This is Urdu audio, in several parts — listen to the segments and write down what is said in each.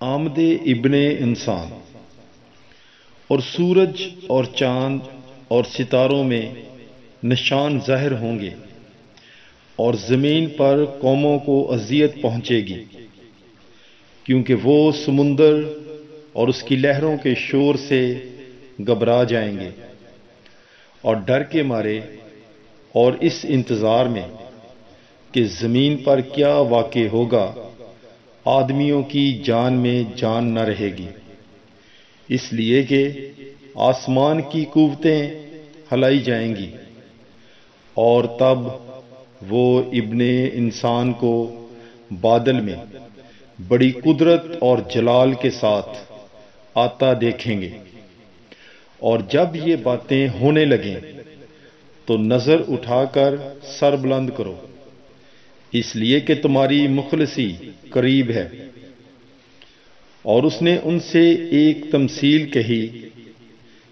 آمد ابن انسان، اور سورج اور چاند اور ستاروں میں نشان ظاہر ہوں گے، اور زمین پر قوموں کو اذیت پہنچے گی، کیونکہ وہ سمندر اور اس کی لہروں کے شور سے گھبرا جائیں گے، اور ڈر کے مارے اور اس انتظار میں کہ زمین پر کیا واقع ہوگا، آدمیوں کی جان میں جان نہ رہے گی، اس لیے کہ آسمان کی قوتیں ہلائی جائیں گی، اور تب وہ ابن انسان کو بادل میں بڑی قدرت اور جلال کے ساتھ آتا دیکھیں گے۔ اور جب یہ باتیں ہونے لگیں تو نظر اٹھا کر سر بلند کرو، اس لیے کہ تمہاری مخلصی قریب ہے۔ اور اس نے ان سے ایک تمثیل کہی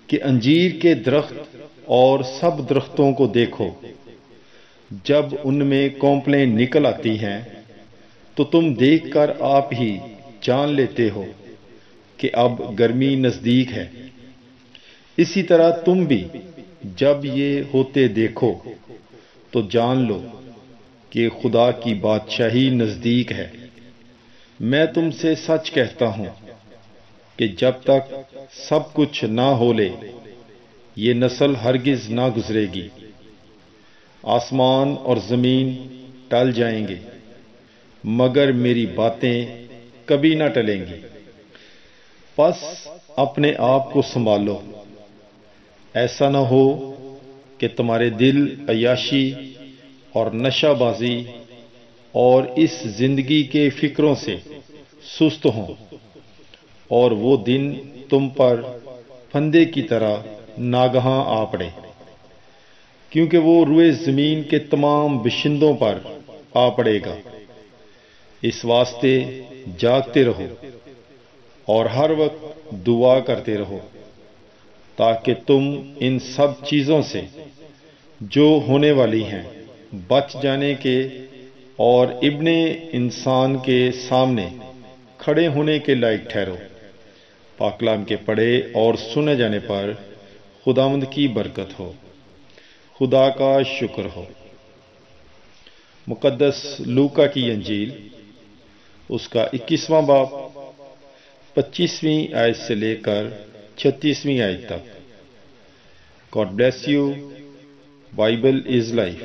کہ انجیر کے درخت اور سب درختوں کو دیکھو، جب ان میں کونپلیں نکل آتی ہیں تو تم دیکھ کر آپ ہی جان لیتے ہو کہ اب گرمی نزدیک ہے۔ اسی طرح تم بھی جب یہ ہوتے دیکھو تو جان لو کہ خدا کی بادشاہی نزدیک ہے۔ میں تم سے سچ کہتا ہوں کہ جب تک سب کچھ نہ ہو لے، یہ نسل ہرگز نہ گزرے گی۔ آسمان اور زمین ٹل جائیں گے، مگر میری باتیں کبھی نہ ٹلیں گی۔ پس اپنے آپ کو سنبھالو، ایسا نہ ہو کہ تمہارے دل عیاشی اور نشہ بازی اور اس زندگی کے فکروں سے سست ہوں، اور وہ دن تم پر پھندے کی طرح ناگہاں آ پڑے، کیونکہ وہ روئے زمین کے تمام باشندوں پر آ پڑے گا۔ اس واسطے جاگتے رہو اور ہر وقت دعا کرتے رہو، تاکہ تم ان سب چیزوں سے جو ہونے والی ہیں بچ جانے کے اور ابن انسان کے سامنے کھڑے ہونے کے لائق ٹھہرو۔ پاک کلام کے پڑھے اور سنے جانے پر خداوند کی برکت ہو۔ خدا کا شکر ہو۔ مقدس لوکا کی انجیل، اس کا 21واں باب 25ویں آیت سے لے کر 36ویں آیت تک۔ God bless you. Bible is life.